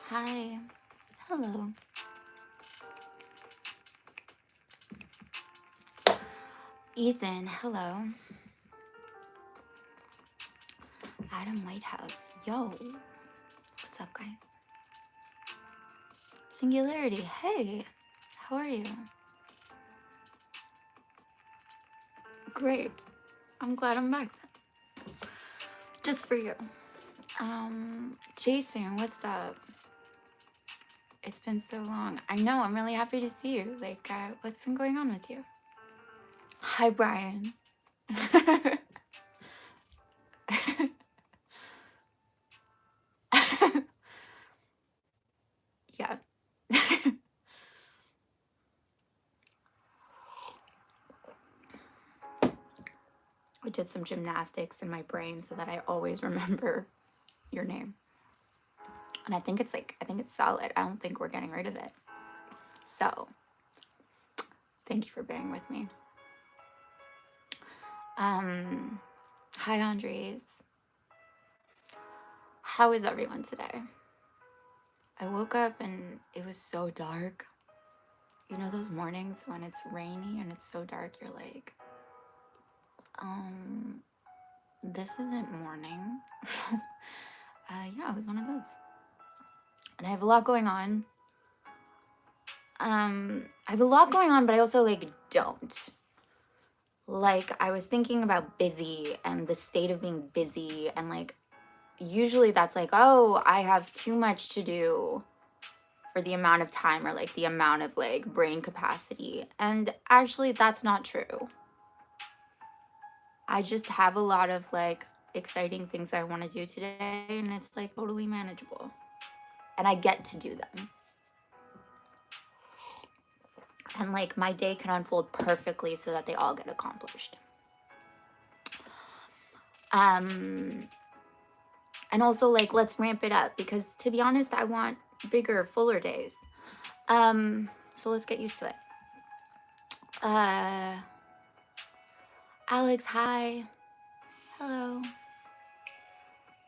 Hi. Hello. Ethan, hello. Adam Whitehouse. Yo. What's up, guys? Singularity. Hey. How are you? Great. I'm glad I'm back then. Just for you. Jason, what's up? It's been so long. I know, I'm really happy to see you. Like, what's been going on with you? Hi, Brian. Yeah. I did some gymnastics in my brain so that I always remember your name. And I think it's solid. I don't think we're getting rid of it. So, thank you for bearing with me. Hi, Andres. How is everyone today? I woke up and it was so dark. You know those mornings when it's rainy and it's so dark, you're like, this isn't morning. Yeah, it was one of those. And I have a lot going on. But I also like don't. Like, I was thinking about busy and the state of being busy, and like usually that's like, oh, I have too much to do for the amount of time or like the amount of like brain capacity. And actually that's not true. I just have a lot of like exciting things I want to do today, and it's like totally manageable. And I get to do them. And like my day can unfold perfectly so that they all get accomplished. And also like, let's ramp it up, because to be honest, I want bigger, fuller days. So let's get used to it. Alex, hi. Hello.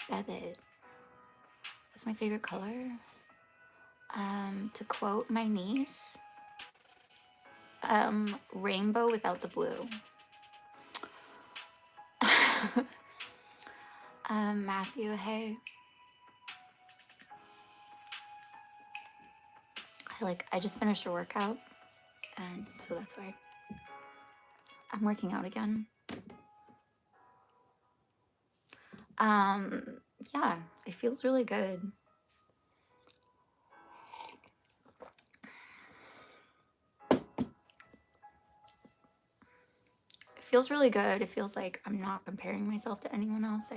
Bevet. That's my favorite color. To quote my niece, rainbow without the blue. Matthew, hey. I just finished a workout, and so that's why I'm working out again. Yeah, it feels really good. It feels really good. It feels like I'm not comparing myself to anyone else.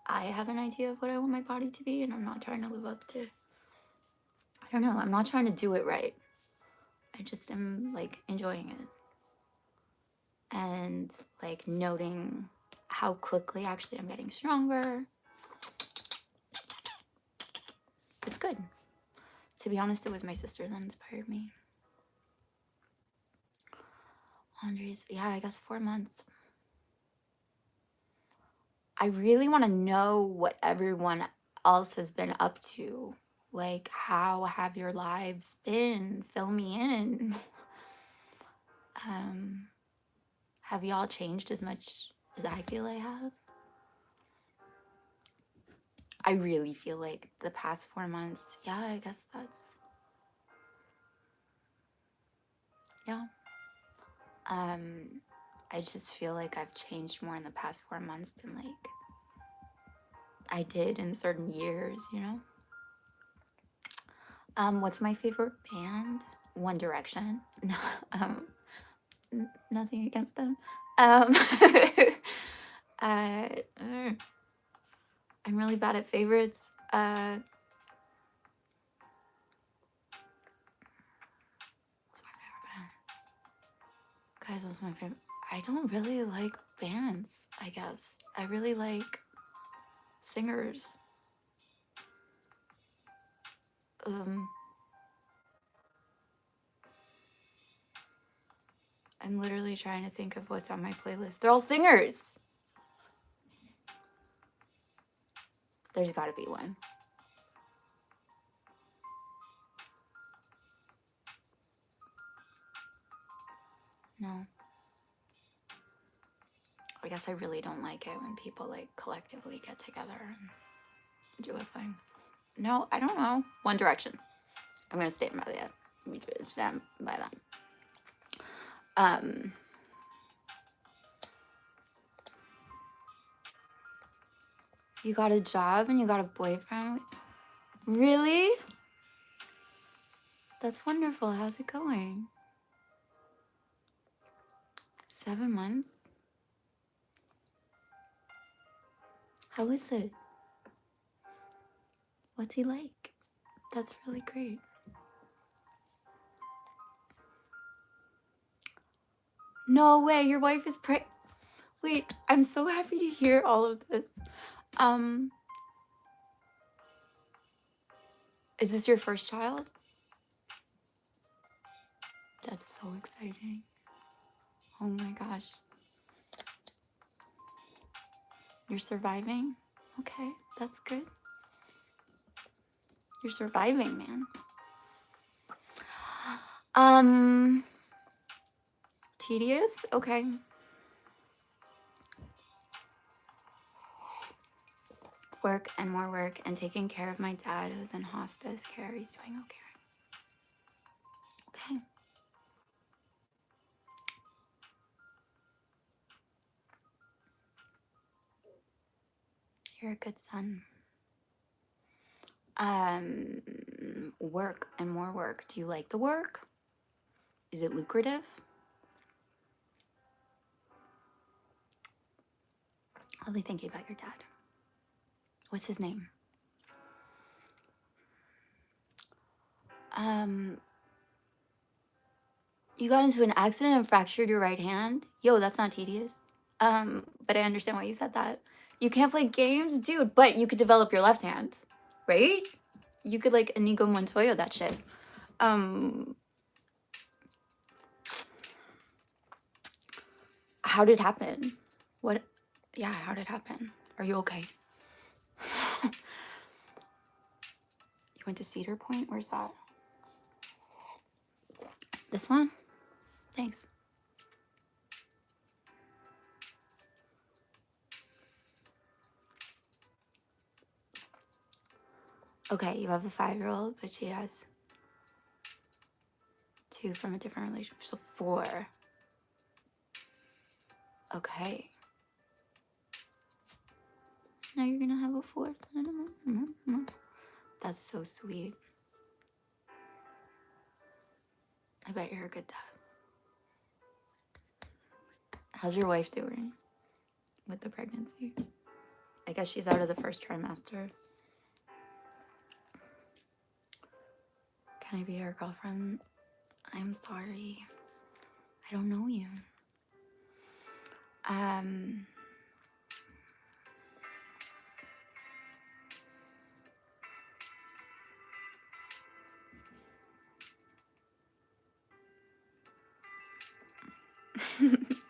I have an idea of what I want my body to be, and I'm not trying to live up to, I don't know, I'm not trying to do it right. I just am like enjoying it. And like noting how quickly actually I'm getting stronger. It's good. To be honest, it was my sister that inspired me. Andres, yeah, I guess 4 months. I really want to know what everyone else has been up to. Like, how have your lives been? Fill me in. Have y'all changed as much as I feel I have? I really feel like the past 4 months, yeah, I guess that's, yeah. I just feel like I've changed more in the past 4 months than like I did in certain years, you know? What's my favorite band? One Direction. No, nothing against them. Uh, I'm really bad at favorites. What's my favorite band? Guys, what's my favorite? I don't really like bands, I guess. I really like singers. I'm literally trying to think of what's on my playlist. They're all singers. There's gotta be one. No. I guess I really don't like it when people like collectively get together and do a thing. No, I don't know. One Direction. I'm gonna stand by that. Stand by that. You got a job and you got a boyfriend? Really? That's wonderful. How's it going? 7 months? How is it? What's he like? That's really great. No way, your wife is pregnant. Wait, I'm so happy to hear all of this. Is this your first child? That's so exciting. Oh my gosh. You're surviving? Okay, that's good. You're surviving, man. Tedious? Okay. Work and more work and taking care of my dad who's in hospice care. He's doing okay. Okay. You're a good son. Work and more work. Do you like the work? Is it lucrative? I'll be thinking about your dad. What's his name? You got into an accident and fractured your right hand? Yo, that's not tedious. But I understand why you said that. You can't play games? Dude, but you could develop your left hand, right? You could like Inigo Montoya that shit. How did it happen? What? Yeah, how did it happen? Are you okay? You went to Cedar Point? Where's that? This one? Thanks. Okay, you have a 5-year-old, but she has 2 from a different relationship, so 4. Okay. Now you're gonna have a 4th. That's so sweet. I bet you're a good dad. How's your wife doing with the pregnancy? I guess she's out of the first trimester. Can I be your girlfriend? I'm sorry. I don't know you.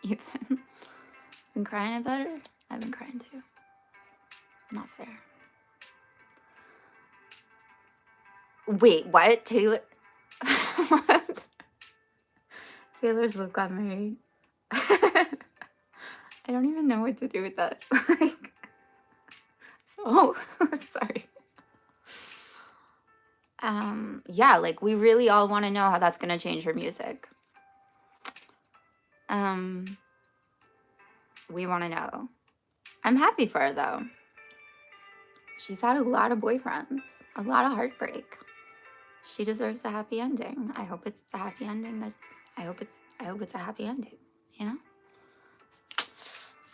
Ethan, been crying about her? I've been crying too. Not fair. Wait, what? Taylor? What? Taylor's Luke got married. I don't even know what to do with that. Like, So, sorry. Yeah, like we really all want to know how that's going to change her music. We want to know. I'm happy for her though. She's had a lot of boyfriends, a lot of heartbreak. She deserves a happy ending. I hope it's a happy ending. I hope it's a happy ending, you know?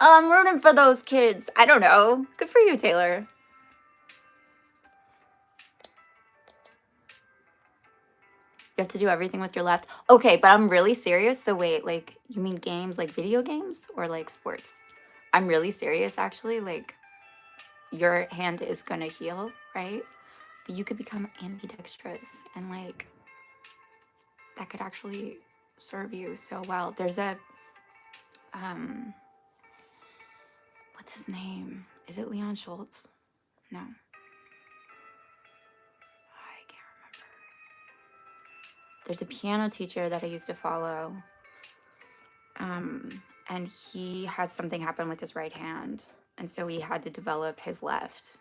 I'm rooting for those kids. I don't know. Good for you, Taylor. You have to do everything with your left. Okay, but I'm really serious. So wait, like, you mean games, like video games or like sports? I'm really serious, actually. Like, your hand is gonna heal, right? But you could become ambidextrous and like, that could actually serve you so well. There's a, what's his name? Is it Leon Schultz? No. I can't remember. There's a piano teacher that I used to follow. And he had something happen with his right hand. And so he had to develop his left.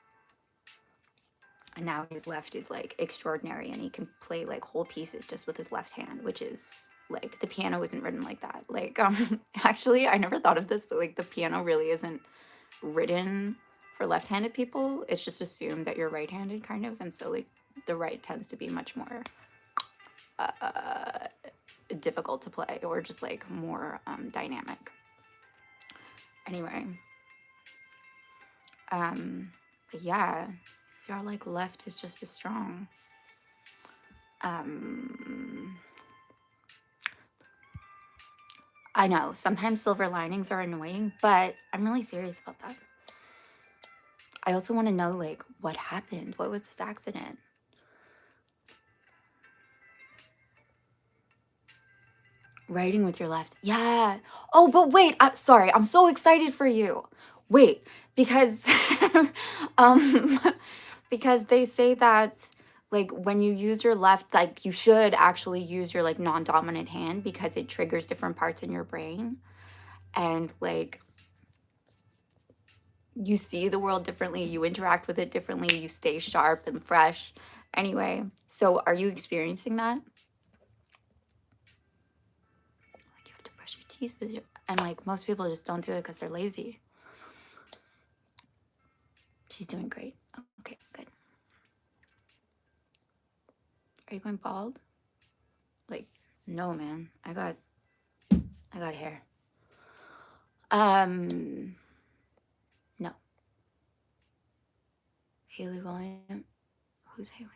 And now his left is like extraordinary and he can play like whole pieces just with his left hand, which is like, the piano isn't written like that. Like, actually, I never thought of this, but like the piano really isn't written for left-handed people. It's just assumed that you're right-handed kind of. And so like the right tends to be much more difficult to play or just like more dynamic. Anyway, but yeah, if your like left is just as strong, I know sometimes silver linings are annoying, but I'm really serious about that. I also want to know like what happened. What was this accident? Writing with your left. Yeah. Oh, but wait, I'm sorry. I'm so excited for you. Wait, because because they say that like when you use your left, like you should actually use your like non-dominant hand because it triggers different parts in your brain and like you see the world differently, you interact with it differently, you stay sharp and fresh. Anyway, so are you experiencing that? You have to brush your teeth with your, and like most people just don't do it because they're lazy. She's doing great. Okay, good. Are you going bald? Like, no, man. I got hair. No. Haley William. Who's Haley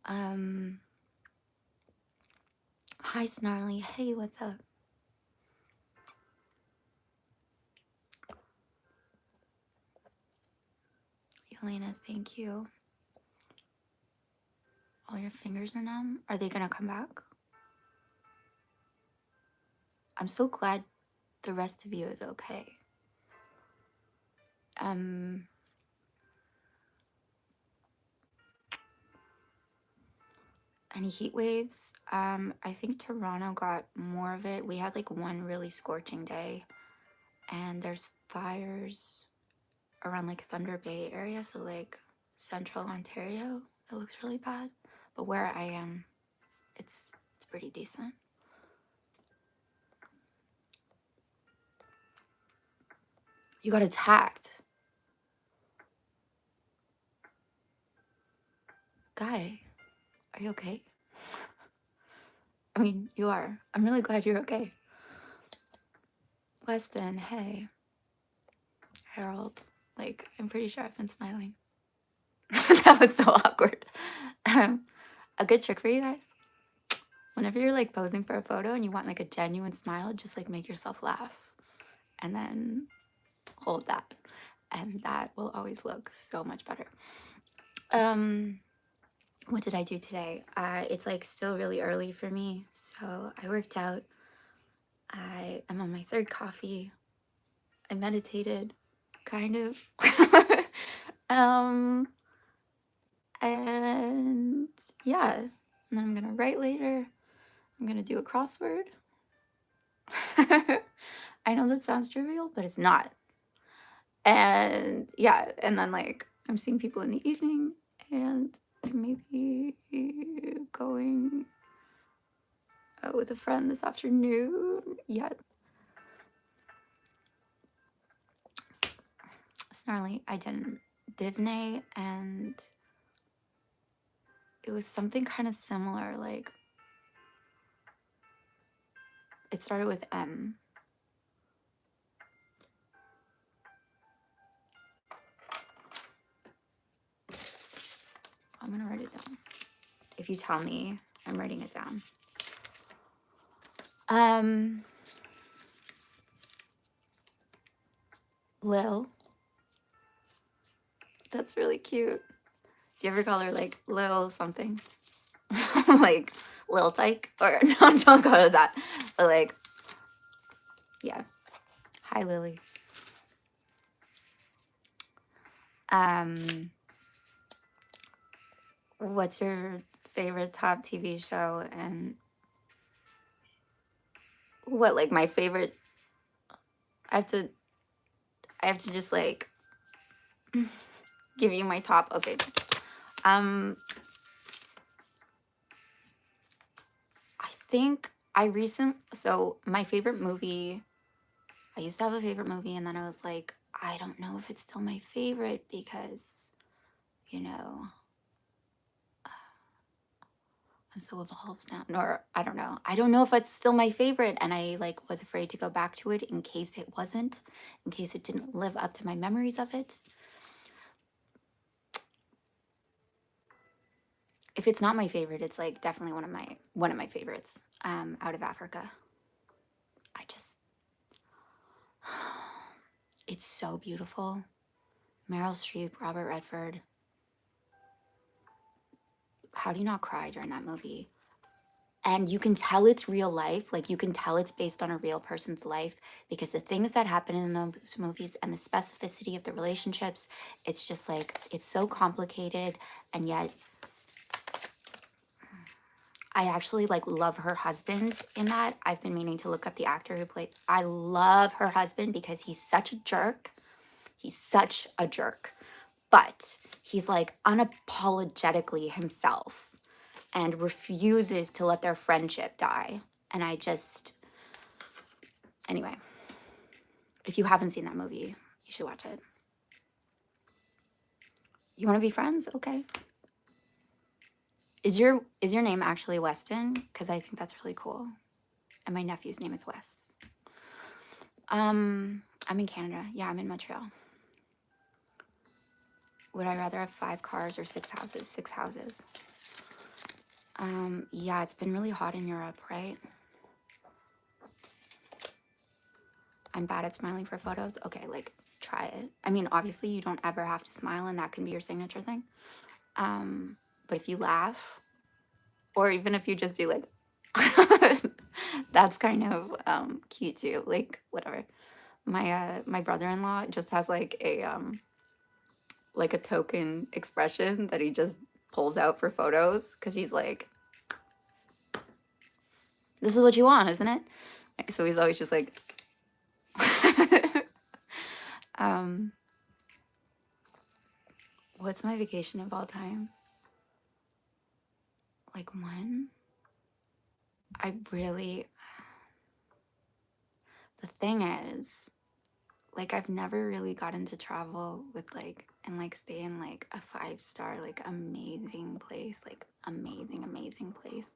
William? Sorry. Hi, Snarly. Hey, what's up? Elena, thank you. All your fingers are numb. Are they gonna come back? I'm so glad the rest of you is okay. Any heat waves? I think Toronto got more of it. We had like one really scorching day and there's fires around like Thunder Bay area, so like central Ontario. It looks really bad, but where I am, it's pretty decent. You got attacked. Guy, are you okay? I mean, you are. I'm really glad you're okay. Weston, hey. Harold, like, I'm pretty sure I've been smiling. That was so awkward. A good trick for you guys. Whenever you're like posing for a photo and you want like a genuine smile, just like make yourself laugh and then hold that. And that will always look so much better. What did I do today? It's like still really early for me. So I worked out. I am on my third coffee. I meditated, kind of. And yeah, and then I'm gonna write later. I'm gonna do a crossword. I know that sounds trivial, but it's not. And yeah, and then like I'm seeing people in the evening, and I may be going out with a friend this afternoon. Yeah. Snarly, I didn't. Divney, and it was something kind of similar. Like, it started with M. I'm gonna write it down. If you tell me, I'm writing it down. Lil. That's really cute. Do you ever call her like Lil something? Like Lil Tyke? Or no, don't call her that. But like, yeah. Hi, Lily. What's your favorite top TV show? And what, like my favorite? I have to just like give you my top. Okay. I think so my favorite movie, I used to have a favorite movie, and then I was like, I don't know if it's still my favorite because, you know, I'm so evolved now. Nor I don't know. I don't know if it's still my favorite, and I like was afraid to go back to it in case it wasn't, in case it didn't live up to my memories of it. If it's not my favorite, it's like definitely one of my favorites. Out of Africa. I just it's so beautiful. Meryl Streep, Robert Redford. How do you not cry during that movie? And you can tell it's real life. Like, you can tell it's based on a real person's life because the things that happen in those movies and the specificity of the relationships, it's just like, it's so complicated. And yet I actually like love her husband in that. I've been meaning to look up the actor who played. I love her husband because he's such a jerk. He's such a jerk. But he's like unapologetically himself and refuses to let their friendship die. And I just, anyway, if you haven't seen that movie, you should watch it. You want to be friends? Okay. Is your name actually Weston? Because I think that's really cool. And my nephew's name is Wes. I'm in Canada. Yeah, I'm in Montreal. Would I rather have 5 cars or 6 houses? 6 houses. Yeah, it's been really hot in Europe, right? I'm bad at smiling for photos. Okay, like, try it. I mean, obviously you don't ever have to smile, and that can be your signature thing. But if you laugh, or even if you just do like, that's kind of cute too. Like, whatever. My brother-in-law just has like a token expression that he just pulls out for photos because he's like, this is what you want, isn't it? So he's always just like, what's my vacation of all time? Like, one? The thing is, like, I've never really gotten to travel with like, and like stay in like a 5-star, like amazing place, like amazing place.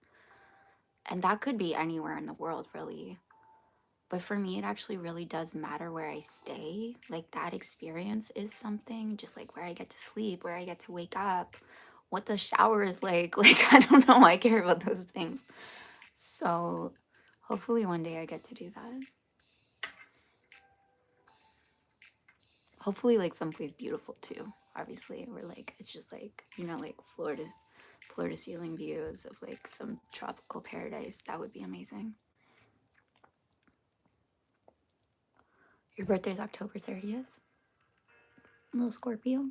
And that could be anywhere in the world, really. But for me, it actually really does matter where I stay. Like, that experience is something, just like where I get to sleep, where I get to wake up, what the shower is like. Like, I don't know, I care about those things. So hopefully one day I get to do that. Hopefully like someplace beautiful too, obviously, where like it's just like, you know, like floor to ceiling views of like some tropical paradise. That would be amazing. Your birthday's October 30th. Little Scorpio.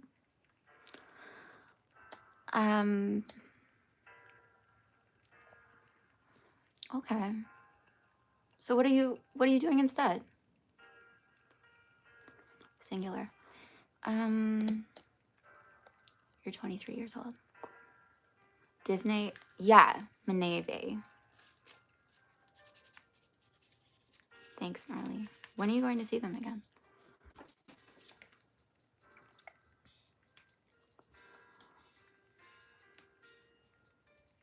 Okay. So what are you doing instead? Singular. You're 23 years old. Divne, yeah, Maneve. Thanks, Gnarly. When are you going to see them again?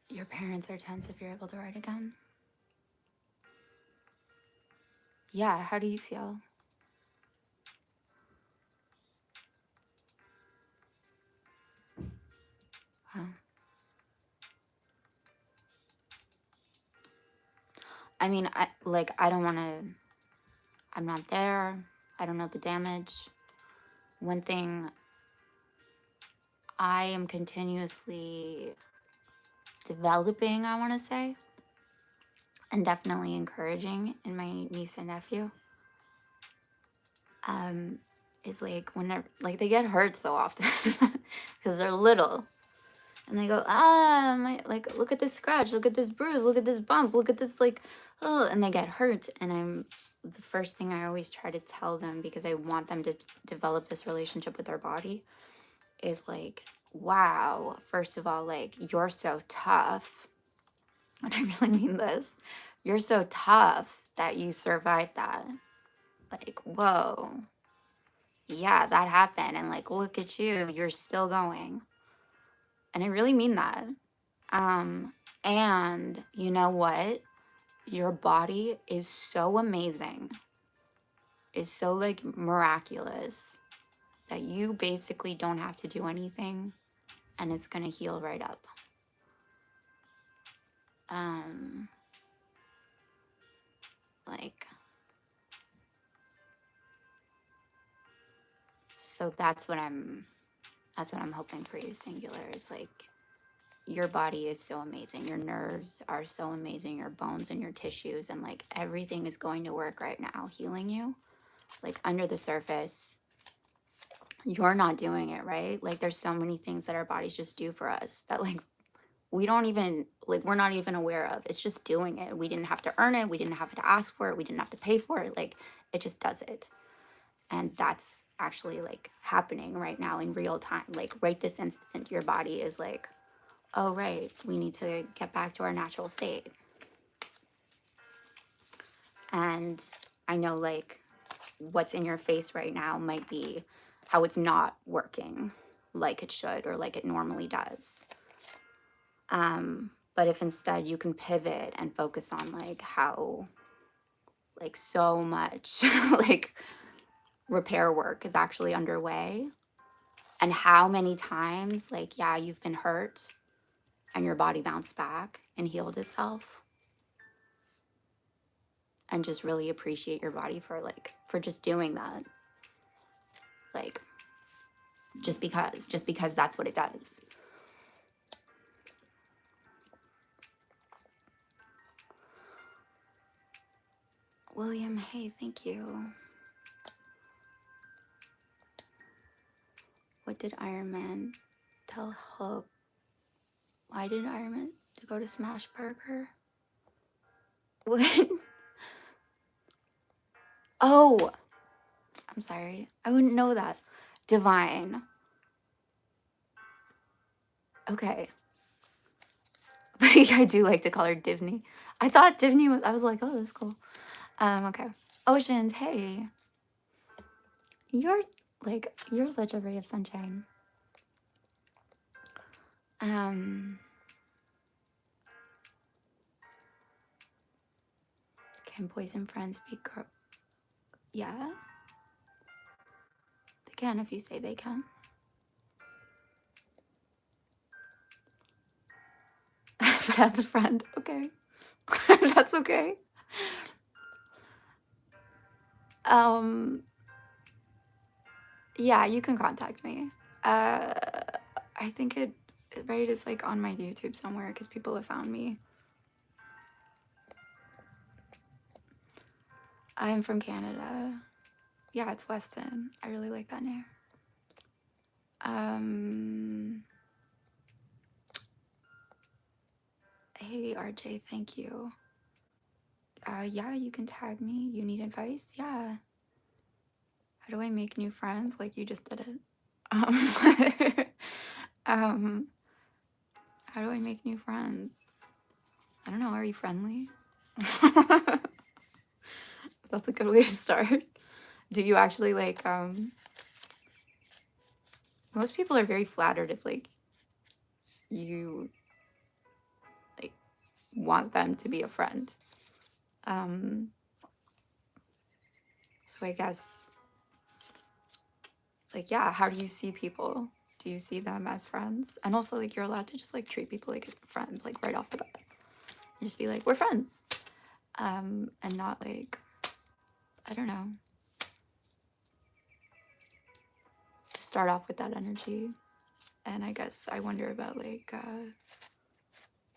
Your parents are tense if you're able to write again. Yeah, how do you feel? Huh. I mean, I don't want to, I'm not there. I don't know the damage. One thing I am continuously developing, I want to say, and definitely encouraging in my niece and nephew, is like when they're like, they get hurt so often because they're little. And they go, like, look at this scratch, look at this bruise, look at this bump, look at this, like, oh, and they get hurt. And the first thing I always try to tell them, because I want them to develop this relationship with their body, is like, wow, first of all, like, you're so tough. And I really mean this. You're so tough that you survived that. Like, whoa. Yeah, that happened. And like, look at you, you're still going. And I really mean that. And you know what? Your body is so amazing, is so like miraculous that you basically don't have to do anything and it's gonna heal right up. Like, so that's what I'm hoping for you, Singular, is like, your body is so amazing. Your nerves are so amazing, your bones and your tissues, and like everything is going to work right now, healing you. Like under the surface, you're not doing it, right? Like there's so many things that our bodies just do for us that like we don't even, like, we're not even aware of. It's just doing it. We didn't have to earn it. We didn't have to ask for it. We didn't have to pay for it. Like, it just does it. And that's actually like happening right now in real time. Like right this instant, your body is like, oh, right, we need to get back to our natural state. And I know like what's in your face right now might be how it's not working like it should or like it normally does. But if instead you can pivot and focus on like how like so much like repair work is actually underway, and how many times like, yeah, you've been hurt and your body bounced back and healed itself, and just really appreciate your body for like, for just doing that. Like, just because that's what it does. William, hey, thank you. What did Iron Man tell Hulk? Why did Iron Man to go to Smash Burger? What? Oh, I'm sorry. I wouldn't know that. Divine. Okay. I do like to call her Divney. I thought Divney was, I was like, oh, that's cool. Okay. Oceans, hey. You're like, you're such a ray of sunshine. Can boys and friends be girl? Yeah. They can if you say they can. But as a friend, okay. That's okay. Yeah, you can contact me. I think it right is like on my YouTube somewhere because people have found me. I'm from Canada. Yeah, it's Weston. I really like that name. Hey RJ, thank you. Yeah, you can tag me. You need advice? Yeah. How do I make new friends? Like you just did it. Um, um, how do I make new friends? I don't know. Are you friendly? That's a good way to start. Do you actually like, most people are very flattered if like you like want them to be a friend. So I guess like, yeah, how do you see people? Do you see them as friends? And also like you're allowed to just like treat people like friends, like right off the bat. And just be like, we're friends. And not like, I don't know. To start off with that energy. And I guess I wonder about like,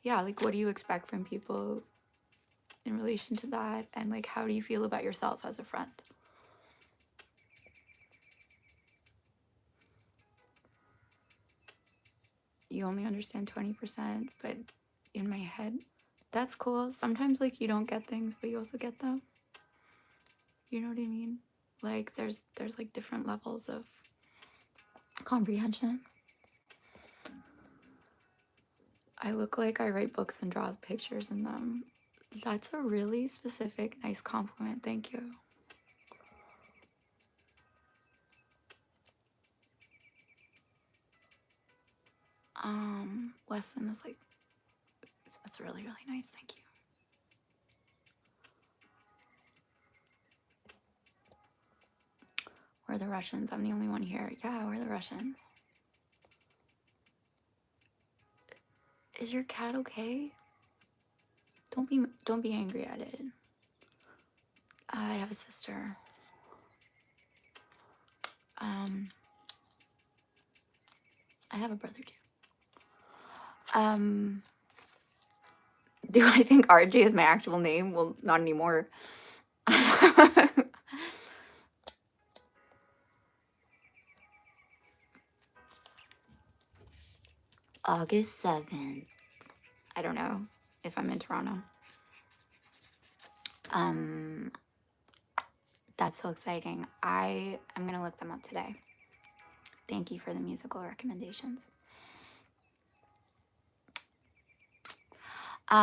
yeah, like what do you expect from people in relation to that? And like, how do you feel about yourself as a friend? You only understand 20%, but in my head, that's cool. Sometimes like you don't get things, but you also get them. You know what I mean? Like there's like different levels of comprehension. I look like I write books and draw pictures in them. That's a really specific, nice compliment. Thank you. Weston, that's really, really nice. Thank you. We're the Russians. I'm the only one here. Yeah, we're the Russians. Is your cat okay? Don't be angry at it. I have a sister. I have a brother too. Do I think RJ is my actual name? Well, not anymore. August 7th. I don't know if I'm in Toronto. That's so exciting. I am gonna look them up today. Thank you for the musical recommendations. Do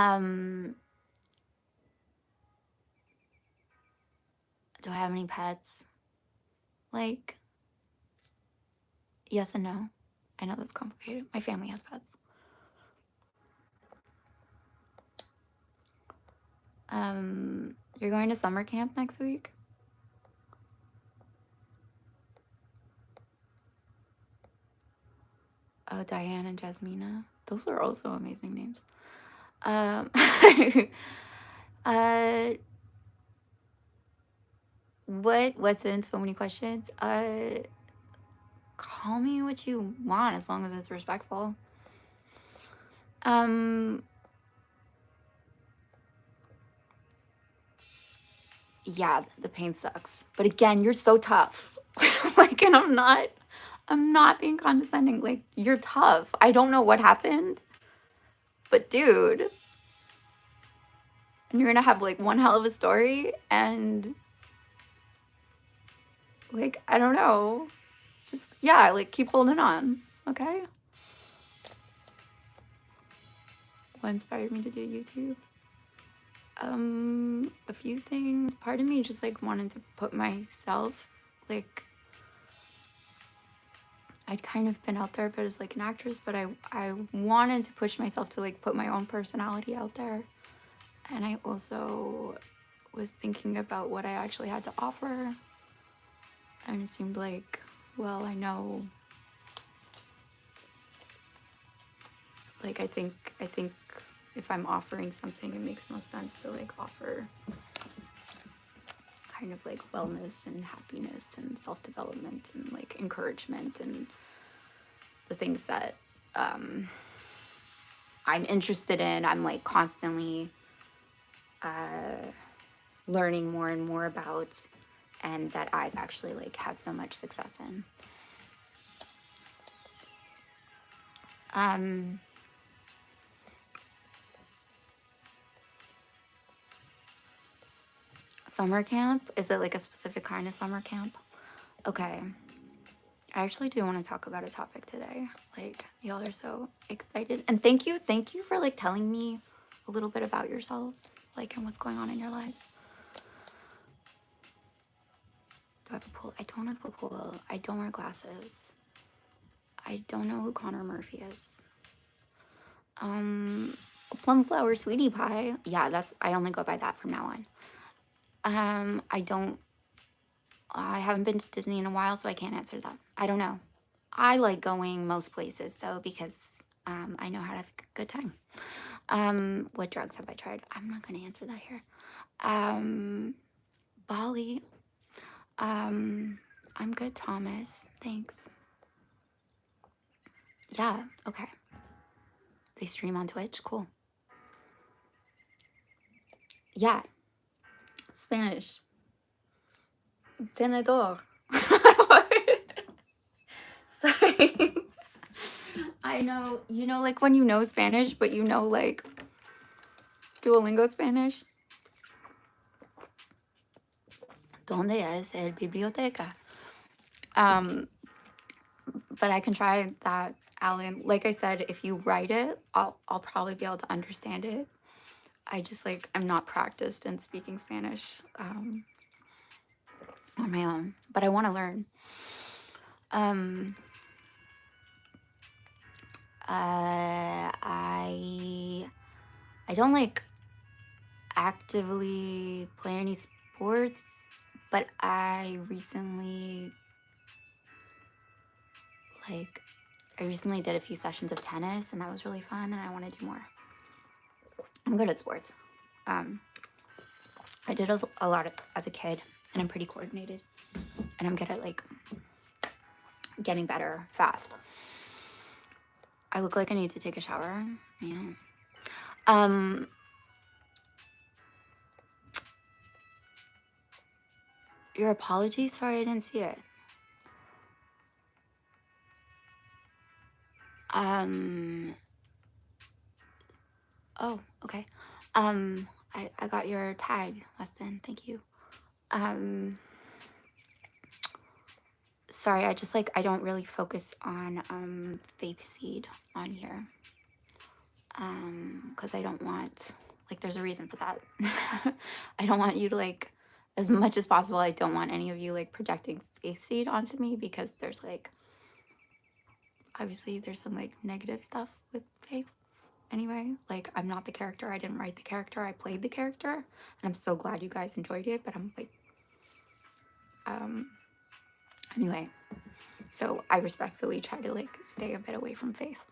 I have any pets? Like, yes and no. I know that's complicated. My family has pets. You're going to summer camp next week? Oh, Diane and Jasmina. Those are also amazing names. What's in so many questions? Call me what you want as long as it's respectful. Yeah, the pain sucks. But again, you're so tough. Like, and I'm not being condescending. Like, you're tough. I don't know what happened, but dude, and you're gonna have like one hell of a story, and like, I don't know. Just, yeah, like keep holding on, okay? What inspired me to do YouTube? A few things. Part of me just like wanted to put myself, like, I'd kind of been out there, but as like an actress, but I wanted to push myself to like put my own personality out there. And I also was thinking about what I actually had to offer. And it seemed like, well, I know, like, I think if I'm offering something, it makes most sense to like offer kind of like wellness and happiness and self-development and like encouragement and the things that I'm interested in. I'm like constantly learning more and more about, and that I've actually like had so much success in. Summer camp? Is it like a specific kind of summer camp? Okay. I actually do want to talk about a topic today. Like, y'all are so excited. And thank you for like telling me a little bit about yourselves, like, and what's going on in your lives. Do I have a pool? I don't have a pool. I don't wear glasses. I don't know who Connor Murphy is. Plum flower sweetie pie. Yeah, I only go by that from now on. I haven't been to Disney in a while, so I can't answer that. I don't know. I like going most places though, because I know how to have a good time. What drugs have I tried? I'm not gonna answer that here. Bali. I'm good, Thomas. Thanks. Yeah, okay. They stream on Twitch? Cool. Yeah. Spanish. Tenedor. Sorry. I know, like when you know Spanish, but you know like Duolingo Spanish. ¿Dónde es el biblioteca? But I can try that, Alan. Like I said, if you write it, I'll probably be able to understand it. I just like I'm not practiced in speaking Spanish on my own, but I want to learn. I don't like actively play any sports, but I recently did a few sessions of tennis, and that was really fun, and I want to do more. I'm good at sports. I did a lot as a kid, and I'm pretty coordinated, and I'm good at like getting better fast. I look like I need to take a shower. Yeah. Your apology? Sorry, I didn't see it. Oh, okay. I got your tag, Weston. Thank you. Sorry, I just like I don't really focus on Faith Seed on here. Because I don't want, like, there's a reason for that. I don't want you to like, as much as possible, I don't want any of you like projecting Faith Seed onto me, because there's like, obviously there's some like negative stuff with Faith. Anyway, like I'm not the character. I didn't write the character. I played the character, and I'm so glad you guys enjoyed it. But I'm like, anyway, so I respectfully try to like stay a bit away from Faith.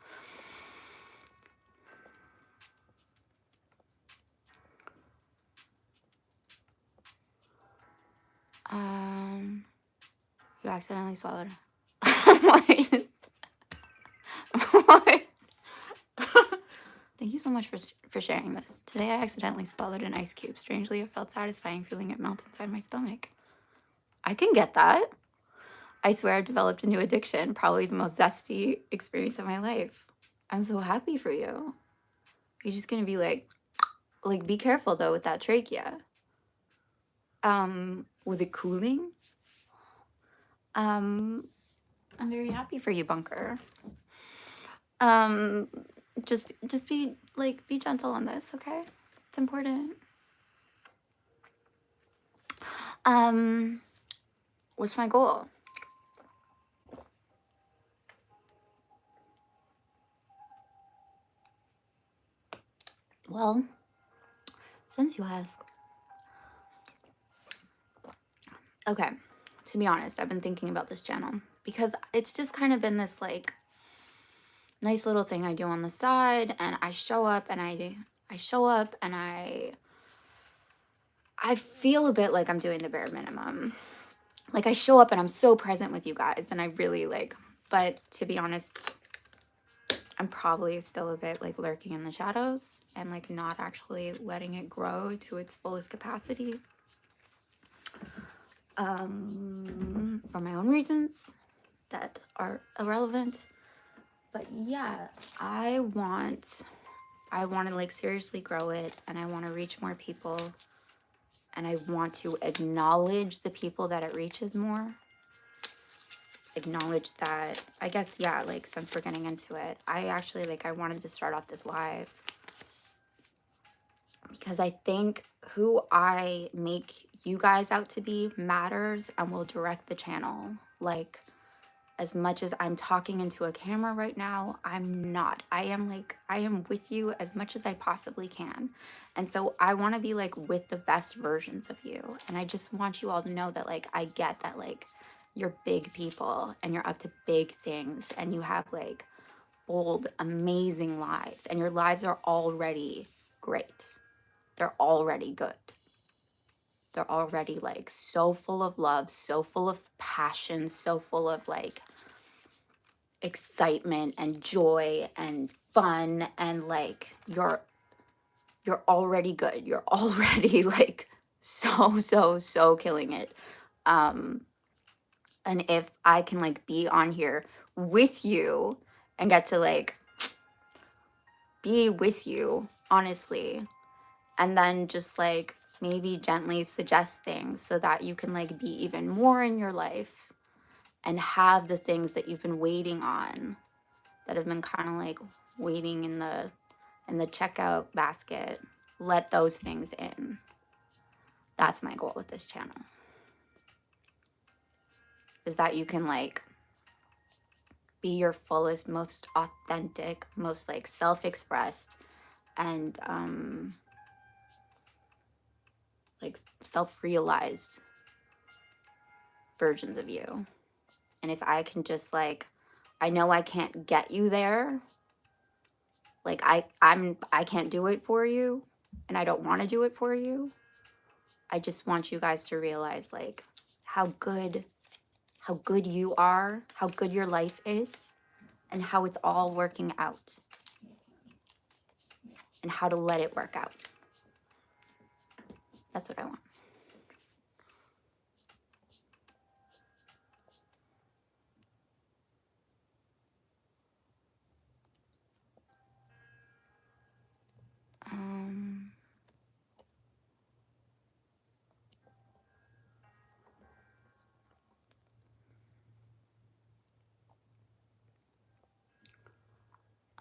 You accidentally swallowed. What? What? Thank you so much for sharing this. Today I accidentally swallowed an ice cube. Strangely, it felt satisfying feeling it melt inside my stomach. I can get that. I swear I've developed a new addiction, probably the most zesty experience of my life. I'm so happy for you. You're just gonna be like be careful though with that trachea. Was it cooling? I'm very happy for you, Bunker. Just be gentle on this, okay? It's important. What's my goal? Well, since you ask. Okay, to be honest, I've been thinking about this channel because it's just kind of been this like nice little thing I do on the side, and I show up and I feel a bit like I'm doing the bare minimum. Like I show up and I'm so present with you guys, and I really like, but to be honest, I'm probably still a bit like lurking in the shadows and like not actually letting it grow to its fullest capacity. For my own reasons that are irrelevant. But yeah, I want to like seriously grow it, and I want to reach more people, and I want to acknowledge the people that it reaches more. acknowledge that, I guess, yeah, like since we're getting into it, I actually like I wanted to start off this live because I think who I make you guys out to be matters and will direct the channel. Like, as much as I'm talking into a camera right now, I'm not. I am with you as much as I possibly can. And so I want to be like with the best versions of you. And I just want you all to know that like I get that like you're big people and you're up to big things and you have like bold, amazing lives and your lives are already great. They're already good. They're already like so full of love, so full of passion, so full of like excitement and joy and fun, and like you're already good. You're already like so killing it. And if I can like be on here with you and get to like be with you honestly, and then just like maybe gently suggest things so that you can like be even more in your life and have the things that you've been waiting on, that have been kind of like waiting in the checkout basket, let those things in. That's my goal with this channel, is that you can like be your fullest, most authentic, most like self-expressed and like self-realized versions of you. And if I can just like, I know I can't get you there, like I can't do it for you and I don't want to do it for you. I just want you guys to realize like how good you are, how good your life is, and how it's all working out, and how to let it work out. That's what I want.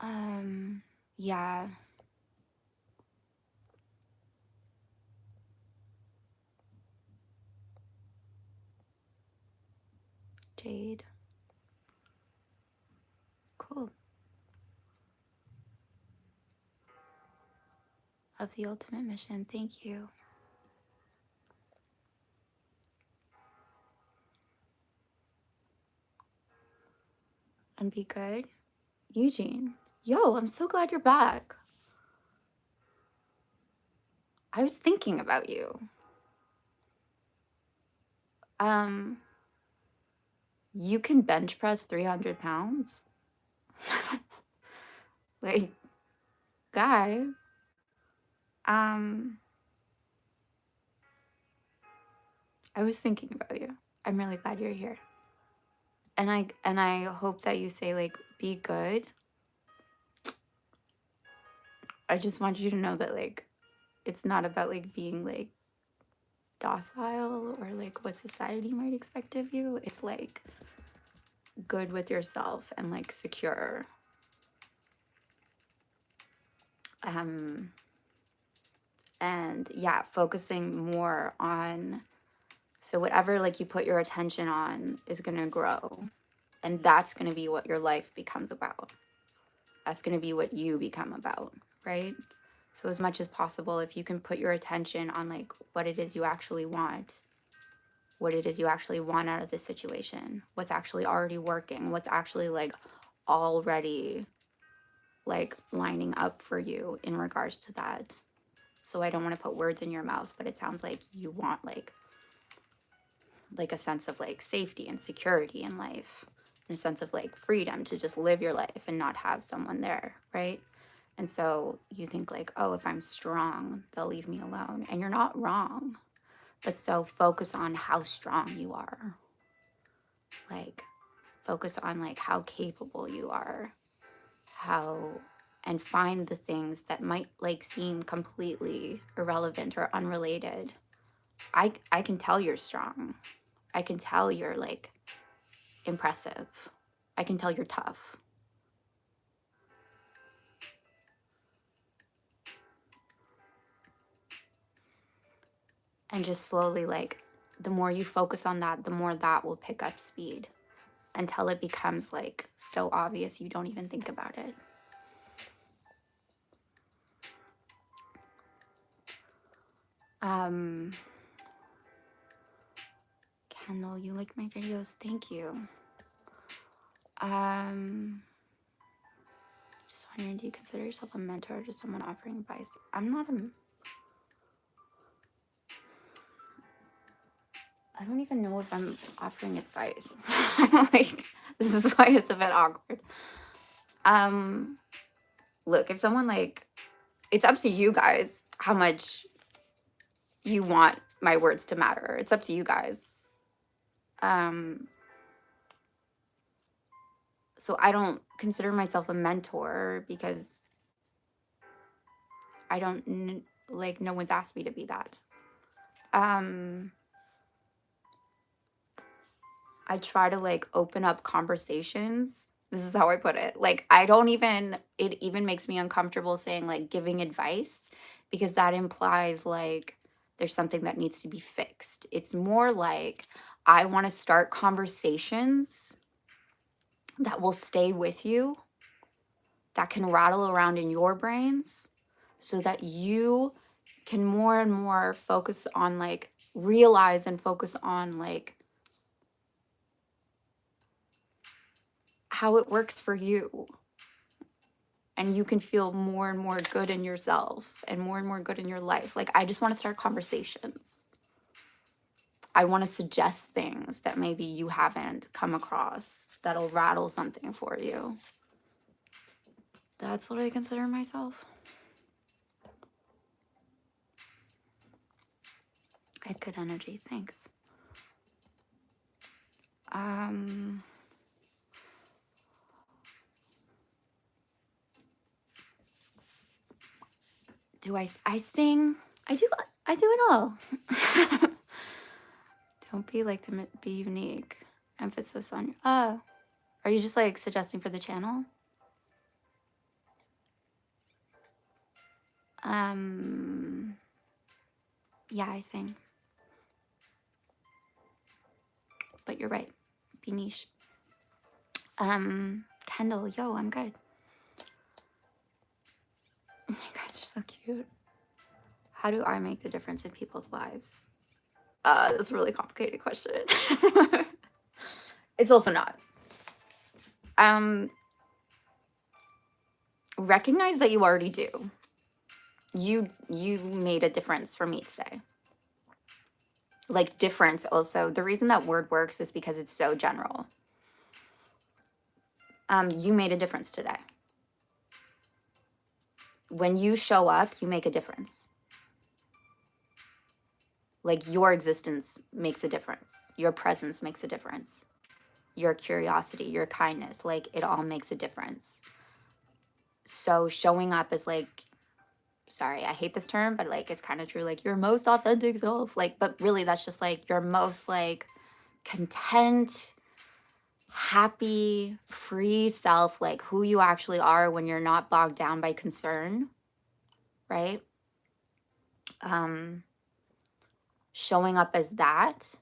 Um, yeah. Jade. Cool. Of the ultimate mission. Thank you. And be good. Eugene. Yo, I'm so glad you're back. I was thinking about you. You can bench press 300 pounds? Like, guy. I was thinking about you. I'm really glad you're here. And I hope that you say like be good. I just want you to know that like it's not about like being like docile or like what society might expect of you. It's like good with yourself and like secure. And yeah, focusing more on, so whatever like you put your attention on is gonna grow, and that's gonna be what your life becomes about. That's gonna be what you become about, right? So as much as possible, if you can put your attention on like what it is you actually want, what it is you actually want out of this situation, what's actually already working, what's actually like already like lining up for you in regards to that. So I don't want to put words in your mouth, but it sounds like you want like a sense of like safety and security in life, and a sense of like freedom to just live your life and not have someone there, right? And so you think like, oh, if I'm strong, they'll leave me alone. And you're not wrong. But so focus on how strong you are. Like focus on like how capable you are. And find the things that might like seem completely irrelevant or unrelated. I can tell you're strong. I can tell you're like impressive. I can tell you're tough. And just slowly, like, the more you focus on that, the more that will pick up speed until it becomes like so obvious you don't even think about it. Kendall, you like my videos? Thank you. Just wondering, do you consider yourself a mentor to someone offering advice? I'm not a... I don't even know if I'm offering advice. Like, this is why it's a bit awkward. Look, if someone like... It's up to you guys how much you want my words to matter. It's up to you guys. So I don't consider myself a mentor because I don't, like, no one's asked me to be that. I try to, like, open up conversations. This is how I put it. Like, I don't even, it even makes me uncomfortable saying, like, giving advice, because that implies, like, there's something that needs to be fixed. It's more like I want to start conversations that will stay with you, that can rattle around in your brains, so that you can more and more focus on, like, realize and focus on, like, how it works for you. And you can feel more and more good in yourself and more good in your life. Like, I just want to start conversations. I want to suggest things that maybe you haven't come across that'll rattle something for you. That's what I consider myself. I have good energy, thanks. Do I sing? I do it all. Don't be like them, be unique. Emphasis on, oh, are you just like suggesting for the channel? Yeah, I sing. But you're right, be niche. Kendall, yo, I'm good. You guys are so cute. How do I make the difference in people's lives? That's a really complicated question. It's also not. Recognize that you already do. You made a difference for me today. Like, difference also, the reason that word works is because it's so general. You made a difference today. When you show up, you make a difference. Like, your existence makes a difference. Your presence makes a difference. Your curiosity, your kindness, like, it all makes a difference. So showing up is like, sorry, I hate this term, but like, it's kind of true. Like, your most authentic self. Like, but really that's just like your most like content, happy, free self, like who you actually are when you're not bogged down by concern, right? Showing up as that,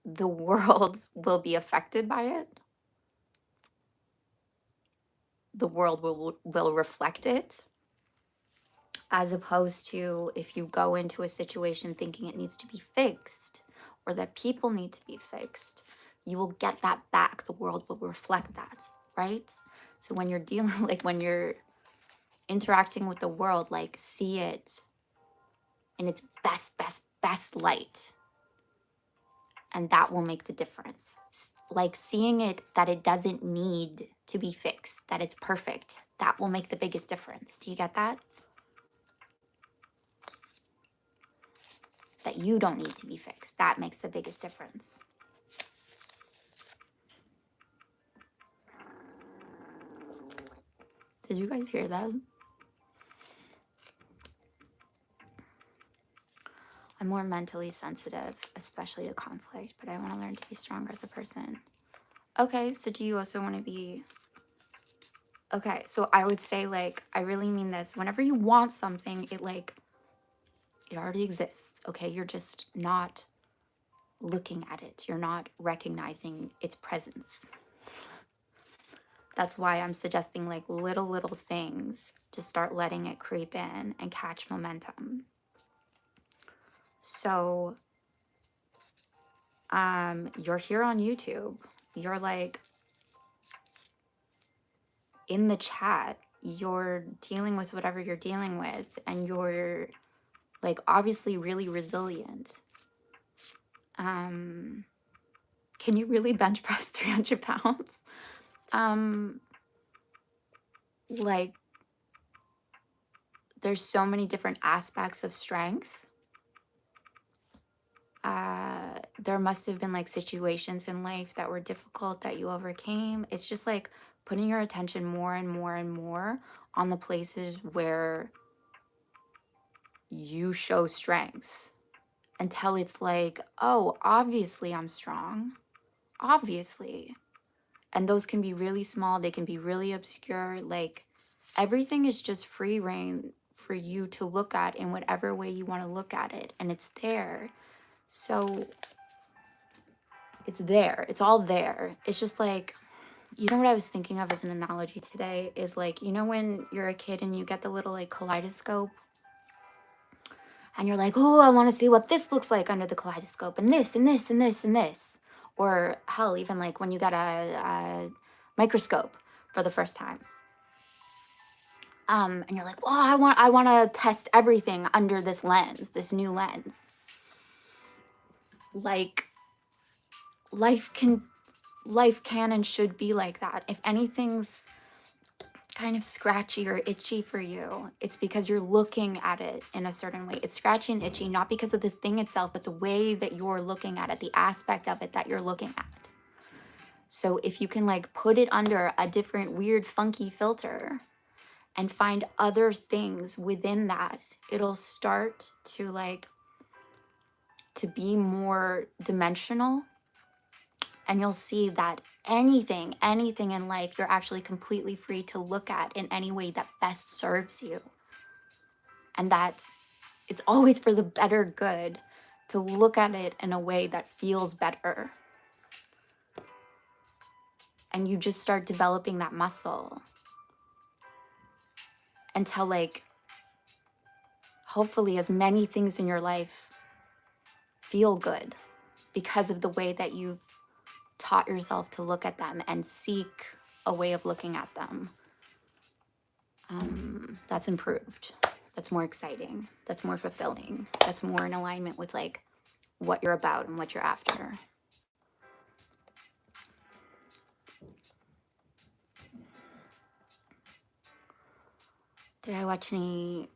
the world will be affected by it. The world will reflect it, as opposed to if you go into a situation thinking it needs to be fixed or that people need to be fixed, you will get that back. The world will reflect that, right? So when you're dealing, like when you're interacting with the world, like see it in its best light. And that will make the difference. Like seeing it that it doesn't need to be fixed, that it's perfect, that will make the biggest difference. Do you get that? That you don't need to be fixed. That makes the biggest difference. Did you guys hear that? I'm more mentally sensitive, especially to conflict, but I want to learn to be stronger as a person. Okay, so do you also want to be... Okay, so I would say, like, I really mean this. Whenever you want something, it already exists, okay? You're just not looking at it. You're not recognizing its presence. That's why I'm suggesting, like, little things to start letting it creep in and catch momentum. So, you're here on YouTube. You're, like, in the chat. You're dealing with whatever you're dealing with, and you're, like, obviously really resilient. Can you really bench press 300 pounds? Like, there's so many different aspects of strength. There must have been, like, situations in life that were difficult that you overcame. It's just like putting your attention more and more and more on the places where you show strength until it's like, oh, obviously I'm strong. Obviously. And those can be really small. They can be really obscure. Like, everything is just free reign for you to look at in whatever way you want to look at it. And it's there. So it's there. It's all there. It's just like, you know what I was thinking of as an analogy today is, like, you know when you're a kid and you get the little, like, kaleidoscope and you're like, oh, I want to see what this looks like under the kaleidoscope, and this and this and this and this. Or hell, even like when you got a microscope for the first time. And you're like, well, I want to test everything under this lens, this new lens. Like, life can and should be like that. If anything's kind of scratchy or itchy for you, it's because you're looking at it in a certain way. It's scratchy and itchy, not because of the thing itself, but the way that you're looking at it, the aspect of it that you're looking at. So if you can, like, put it under a different weird funky filter and find other things within that, it'll start to, like, to be more dimensional. And you'll see that anything in life, you're actually completely free to look at in any way that best serves you. And that it's always for the better good to look at it in a way that feels better. And you just start developing that muscle until, like, hopefully as many things in your life feel good because of the way that you've taught yourself to look at them and seek a way of looking at them. That's improved. That's more exciting. That's more fulfilling. That's more in alignment with, like, what you're about and what you're after. Did I watch any...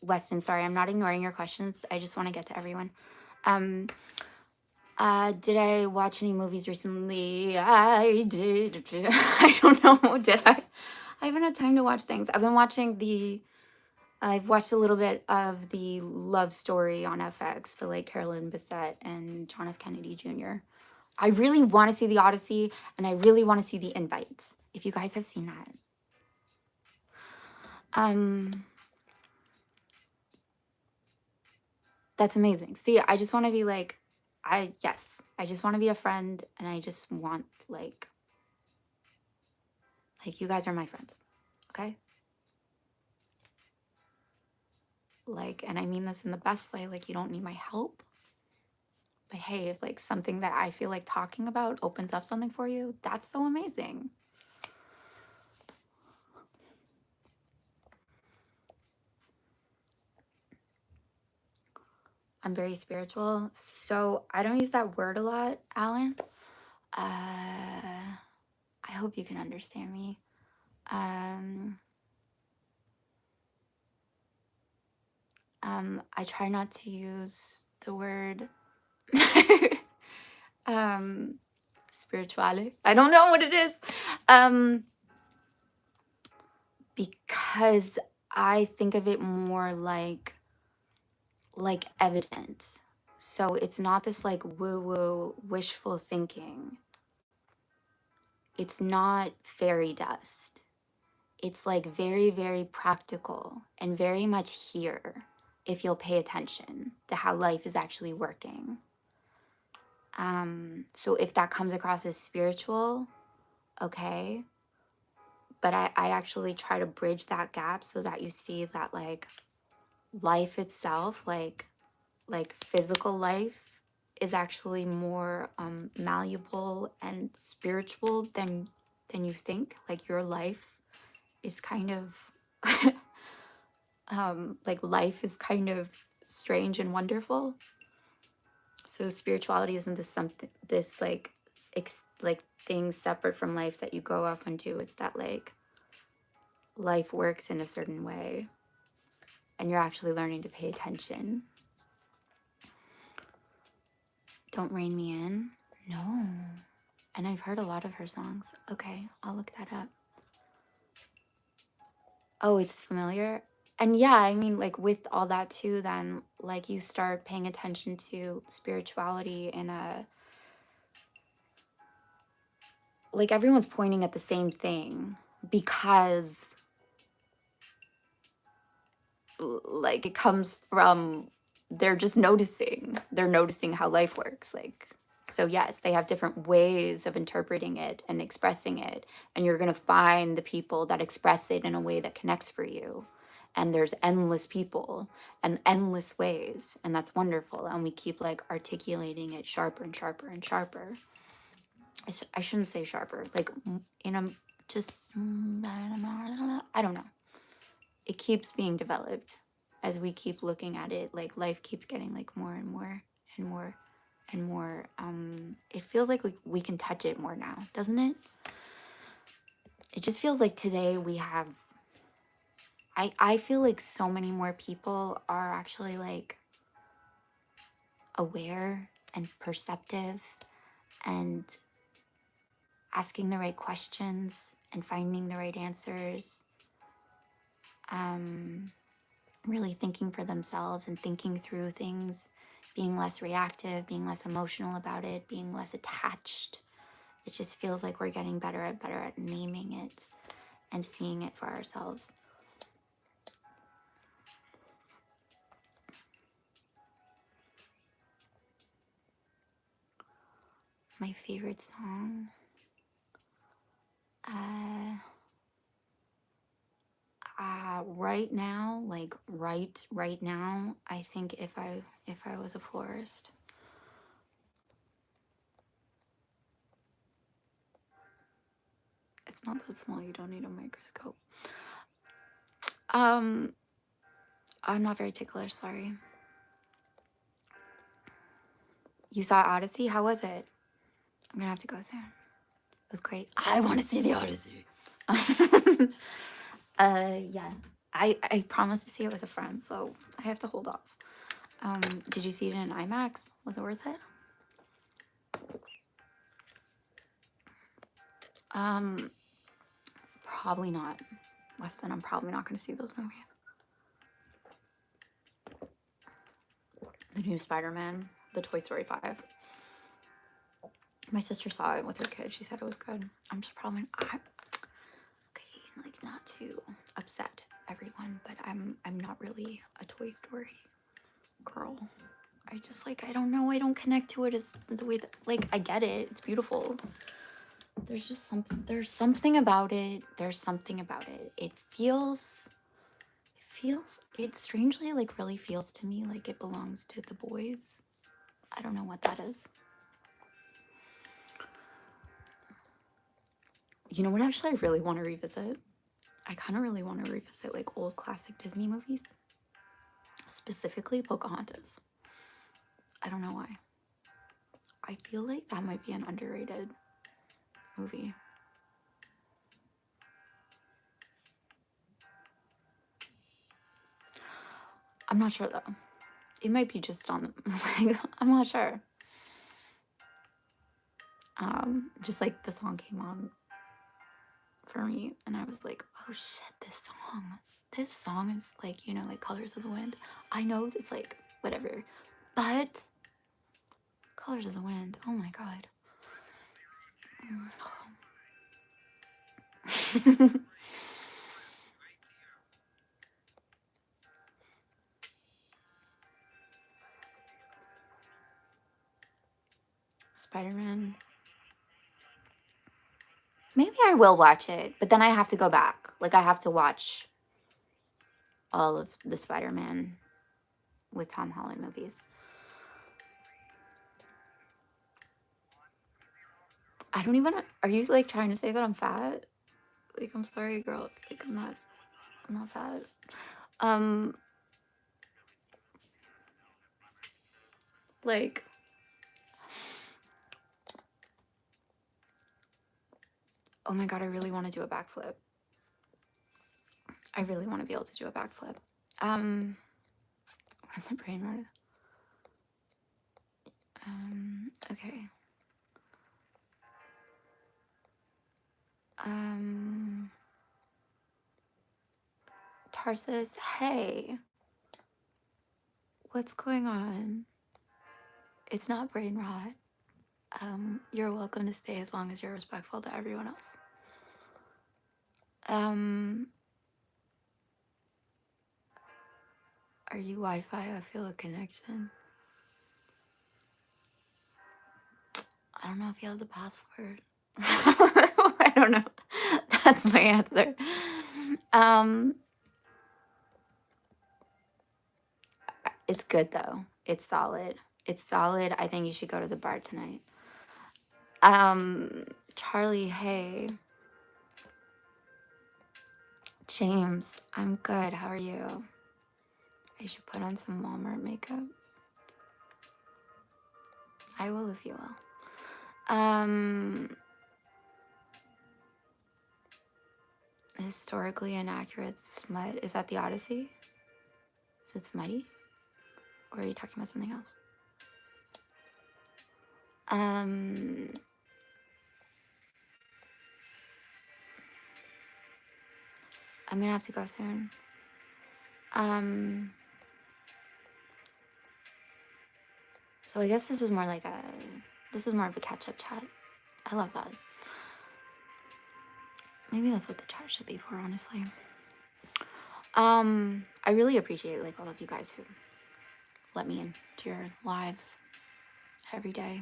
Weston, sorry, I'm not ignoring your questions. I just want to get to everyone. Did I watch any movies recently? I did. I don't know. Did I? I haven't had time to watch things. I've watched a little bit of the Love Story on FX, the, like, Carolyn Bessette and John F. Kennedy Jr. I really want to see The Odyssey, and I really want to see The Invite, if you guys have seen that. That's amazing. See, I just want to be like, I just want to be a friend, and I just want, like, you guys are my friends, okay? Like, and I mean this in the best way, like, you don't need my help. But hey, if, like, something that I feel like talking about opens up something for you, that's so amazing. I'm very spiritual, so I don't use that word a lot, Alan. I hope you can understand me. I try not to use the word spirituale. I don't know what it is. Because I think of it more like like evident. So it's not this like woo-woo wishful thinking. It's not fairy dust. It's like very, very practical and very much here if you'll pay attention to how life is actually working. So if that comes across as spiritual, okay. But I actually try to bridge that gap so that you see that like life itself, like physical life is actually more malleable and spiritual than you think. Like your life is kind of like life is kind of strange and wonderful. So spirituality isn't this something, this like like thing separate from life that you go off and do. It's that like life works in a certain way and you're actually learning to pay attention. Don't Rein Me In? No. And I've heard a lot of her songs. Okay, I'll look that up. Oh, it's familiar? And yeah, I mean, like with all that too, then like you start paying attention to spirituality in a, like everyone's pointing at the same thing because like it comes from, they're just noticing, they're noticing how life works. Like, so yes, they have different ways of interpreting it and expressing it, and you're going to find the people that express it in a way that connects for you. And there's endless people and endless ways, and that's wonderful. And we keep like articulating it sharper and sharper and sharper. I shouldn't say sharper, like in a just I don't know. It keeps being developed as we keep looking at it. Like life keeps getting like more and more and more and more. It feels like we can touch it more now, doesn't it? It just feels like today we have, I feel like so many more people are actually like aware and perceptive and asking the right questions and finding the right answers. Really thinking for themselves and thinking through things, being less reactive, being less emotional about it, being less attached. It just feels like we're getting better at naming it and seeing it for ourselves. My favorite song? Right now, like right now, I think if I was a florist. It's not that small, you don't need a microscope. I'm not very ticklish, sorry. You saw Odyssey? How was it? I'm gonna have to go soon. It was great. I want to see the Odyssey. Yeah. I promised to see it with a friend, so I have to hold off. Did you see it in IMAX? Was it worth it? Probably not. Weston, I'm probably not going to see those movies. The new Spider-Man, the Toy Story 5. My sister saw it with her kid. She said it was good. I'm just probably okay, like not to upset everyone, but I'm not really a Toy Story girl. I just like, I don't know, I don't connect to it as the way that, like, I get it, it's beautiful. There's just something about it. There's something about it. It strangely like really feels to me like it belongs to the boys. I don't know what that is. You know what actually I really want to revisit? I kind of really want to revisit like old classic Disney movies. Specifically Pocahontas. I don't know why. I feel like that might be an underrated movie. I'm not sure though. It might be just on like, I'm not sure. Just like the song came on for me and I was like, oh shit, this song is like, you know, like Colors of the Wind. I know it's like whatever. But Colors of the Wind, oh my god. Spider-Man. Maybe I will watch it, but then I have to go back. Like, I have to watch all of the Spider-Man with Tom Holland movies. I don't even, are you like trying to say that I'm fat? Like, I'm sorry, girl. Like, I'm not fat. Like, oh my god, I really want to do a backflip. I really want to be able to do a backflip. What am I brain rot? Okay. Tarsus, hey, what's going on? It's not brain rot. You're welcome to stay as long as you're respectful to everyone else. Are you Wi-Fi? I feel a connection. I don't know if you have the password. I don't know. That's my answer. It's good though. It's solid. It's solid. I think you should go to the bar tonight. Charlie, hey. James, I'm good. How are you? I should put on some Walmart makeup. I will if you will. Historically inaccurate smut. Is that the Odyssey? Is it smutty? Or are you talking about something else? I'm gonna have to go soon. So I guess this was more like of a catch-up chat. I love that. Maybe that's what the chat should be for, honestly. I really appreciate like all of you guys who let me into your lives every day.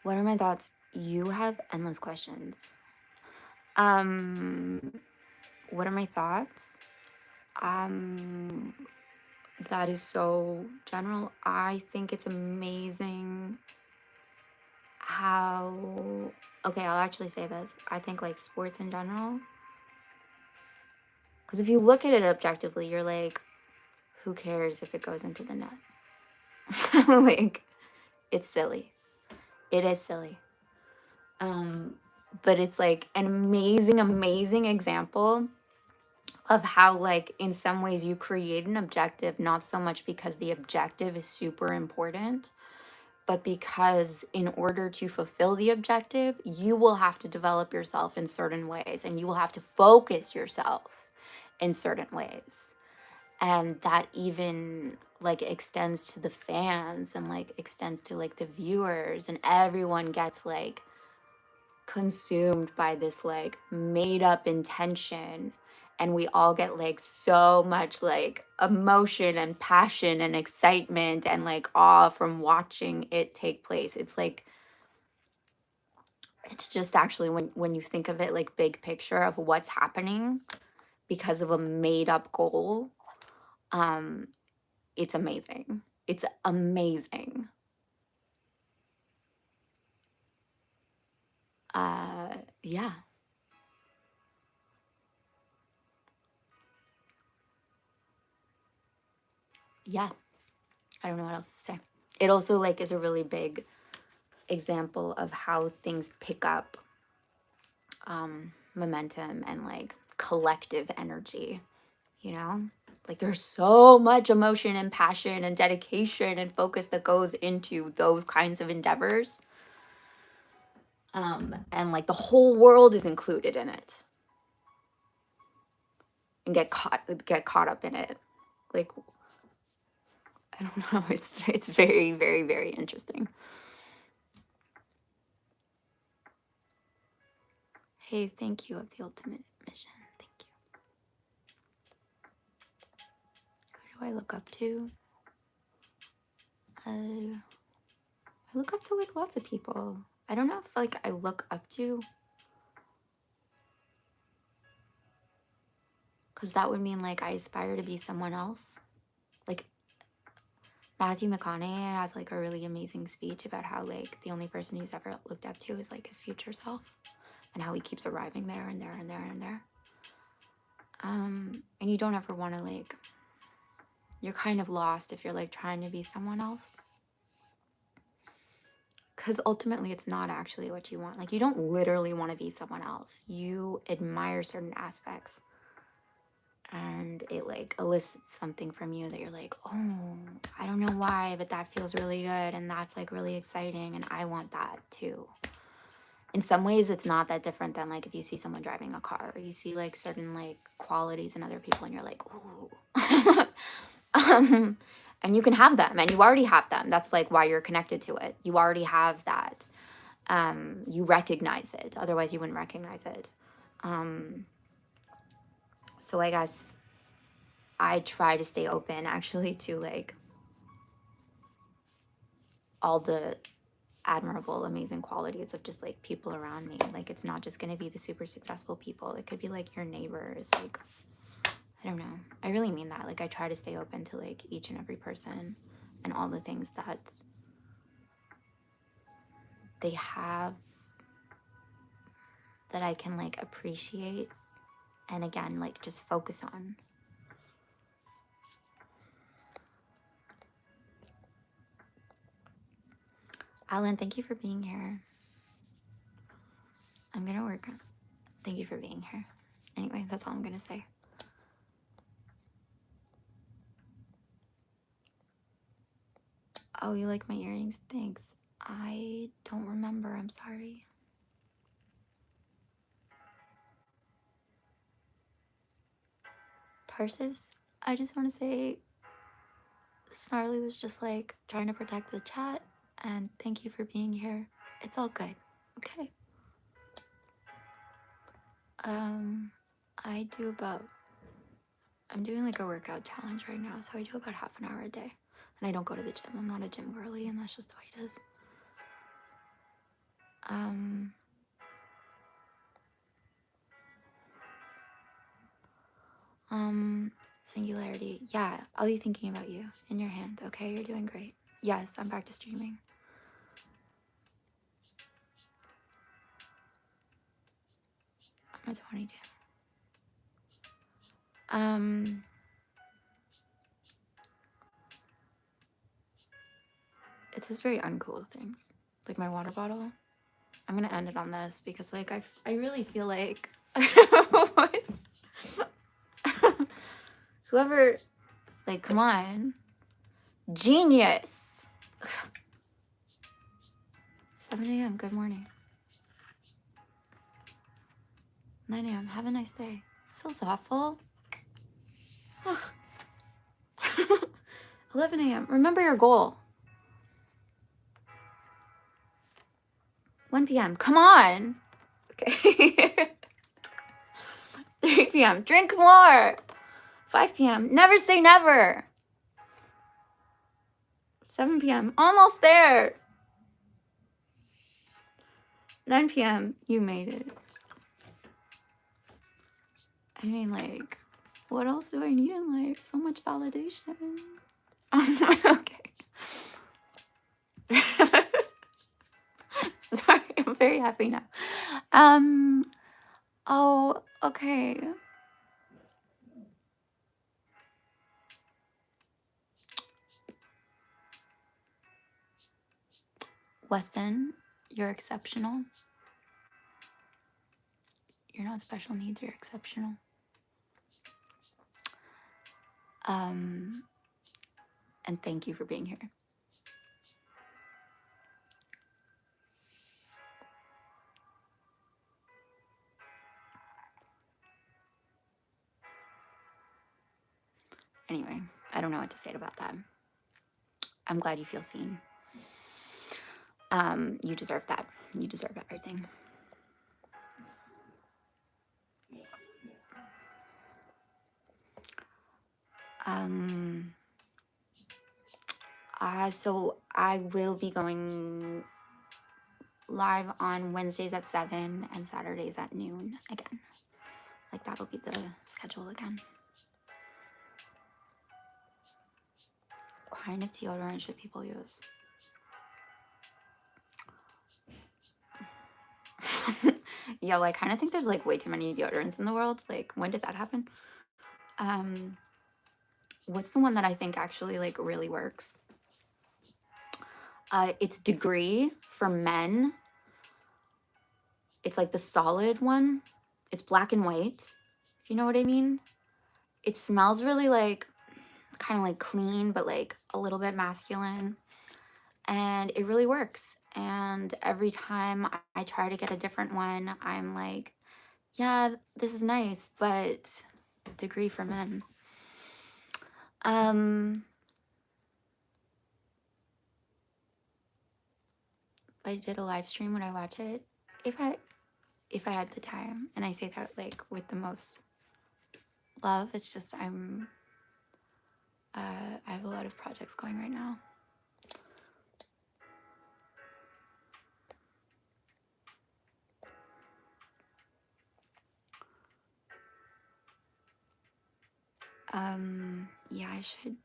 What are my thoughts? You have endless questions. What are my thoughts? That is so general. I think it's amazing how, okay, I'll actually say this. I think like sports in general, because if you look at it objectively, you're like, who cares if it goes into the net? Like, it's silly. It is silly. But it's like an amazing example of how like in some ways you create an objective, not so much because the objective is super important, but because in order to fulfill the objective, you will have to develop yourself in certain ways and you will have to focus yourself in certain ways. And that even like extends to the fans and like extends to like the viewers, and everyone gets like consumed by this like made up intention, and we all get like so much like emotion and passion and excitement and like awe from watching it take place. It's like, it's just actually when you think of it like big picture of what's happening because of a made up goal, it's amazing. It's amazing. Yeah. Yeah. I don't know what else to say. It also like is a really big example of how things pick up momentum and like collective energy, you know? Like there's so much emotion and passion and dedication and focus that goes into those kinds of endeavors. And like the whole world is included in it and get caught up in it. Like, I don't know. It's very, very, very interesting. Hey, thank you of the ultimate mission. Thank you. Who do I look up to? I look up to like lots of people. I don't know if like I look up to, because that would mean like I aspire to be someone else. Like Matthew McConaughey has like a really amazing speech about how like the only person he's ever looked up to is like his future self, and how he keeps arriving there and there and there and there. And you don't ever want to like, you're kind of lost if you're like trying to be someone else. Because ultimately it's not actually what you want. Like you don't literally want to be someone else. You admire certain aspects. And it like elicits something from you that you're like, oh, I don't know why, but that feels really good. And that's like really exciting. And I want that too. In some ways, it's not that different than like if you see someone driving a car, or you see like certain like qualities in other people and you're like, ooh. And you can have them, and you already have them. That's like why you're connected to it. You already have that. You recognize it. Otherwise, you wouldn't recognize it. So I guess I try to stay open actually to like all the admirable, amazing qualities of just like people around me. Like it's not just going to be the super successful people. It could be like your neighbors. Like, I don't know. I really mean that. Like I try to stay open to like each and every person and all the things that they have that I can like appreciate, and again like just focus on. Alan, thank you for being here. I'm gonna work on. Thank you for being here. Anyway, that's all I'm gonna say. Oh, you like my earrings? Thanks. I don't remember. I'm sorry. Tarsus, I just want to say Snarly was just like trying to protect the chat, and thank you for being here. It's all good. Okay. I do about, I'm doing like a workout challenge right now, so I do about half an hour a day. And I don't go to the gym. I'm not a gym girly, and that's just the way it is. Singularity. Yeah, I'll be thinking about you in your hand. Okay, you're doing great. Yes, I'm back to streaming. I'm a 22. It says very uncool things, like my water bottle. I'm gonna end it on this because like I really feel like whoever, like, come on, genius. 7 a.m. Good morning. 9 a.m. Have a nice day. So thoughtful. 11 a.m. Remember your goal. 1 p.m. Come on. Okay. 3 p.m. Drink more. 5 p.m. Never say never. 7 p.m. Almost there. 9 p.m. You made it. I mean, like, what else do I need in life? So much validation. Okay. Sorry, I'm very happy now. Oh, okay. Weston, you're exceptional. You're not special needs, you're exceptional. And thank you for being here. Anyway, I don't know what to say about that. I'm glad you feel seen. You deserve that. You deserve everything. So I will be going live on Wednesdays at 7 and Saturdays at noon again. Like that'll be the schedule again. What kind of deodorant should people use? Yo, I kind of think there's like way too many deodorants in the world. Like, when did that happen? What's the one that I think actually like really works? It's Degree for men. It's like the solid one. It's black and white, if you know what I mean. It smells really like kind of like clean, but like a little bit masculine. And it really works. And every time I try to get a different one, I'm like, yeah, this is nice, but Degree for men. If I did a live stream, would I watch it? If I had the time, and I say that like with the most love. It's just I have a lot of projects going right now. Yeah, I should.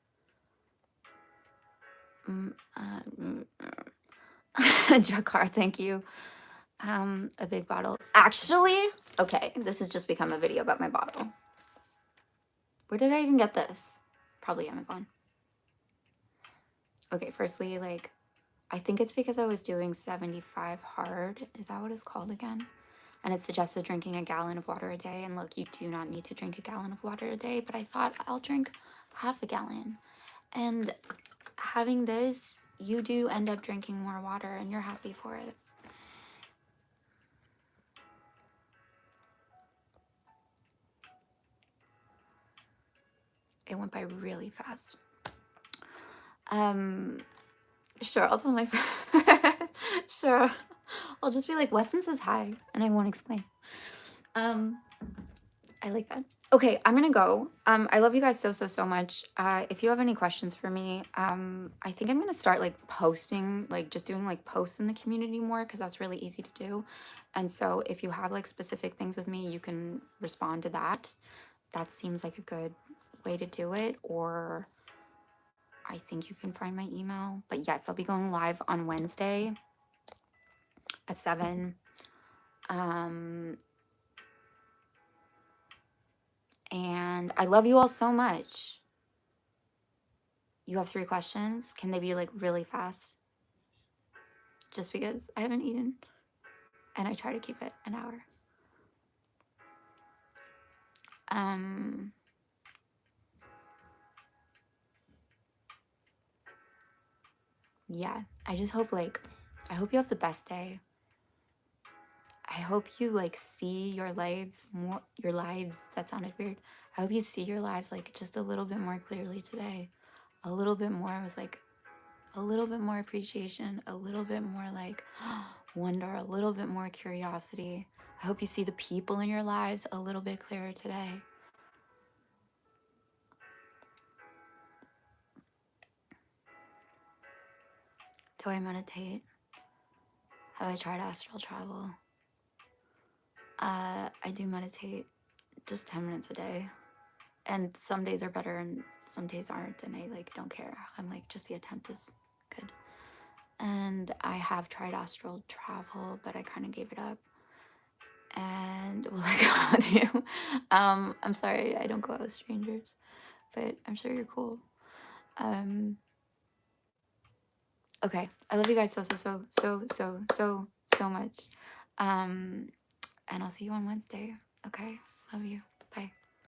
Jakar, thank you. A big bottle. Actually, okay, this has just become a video about my bottle. Where did I even get this? Probably Amazon. Okay, firstly, like, I think it's because I was doing 75 hard. Is that what it's called again? And it suggested drinking a gallon of water a day. And look, you do not need to drink a gallon of water a day, but I thought I'll drink half a gallon. And having this, you do end up drinking more water and you're happy for it. It went by really fast. Sure, I'll tell my sure. I'll just be like, Weston says hi, and I won't explain. I like that. Okay, I'm gonna go. I love you guys so much. If you have any questions for me, I think I'm gonna start like posting, like just doing like posts in the community more, because that's really easy to do. And so if you have like specific things with me, you can respond to that. That seems like a good way to do it. Or I think you can find my email. But yes, I'll be going live on Wednesday at 7. And I love you all so much. You have 3 questions. Can they be like really fast? Just because I haven't eaten and I try to keep it an hour. Yeah, I just hope I hope you have the best day. I hope you like see your lives, that sounded weird. I hope you see your lives like just a little bit more clearly today. A little bit more with like a little bit more appreciation, a little bit more like wonder, a little bit more curiosity. I hope you see the people in your lives a little bit clearer today. Do I meditate? Have I tried astral travel? I do meditate just 10 minutes a day. And some days are better and some days aren't, and I like don't care. I'm like, just the attempt is good. And I have tried astral travel, but I kind of gave it up. And will I go out with you? I'm sorry, I don't go out with strangers, but I'm sure you're cool. Okay, I love you guys so much. And I'll see you on Wednesday. Okay, love you.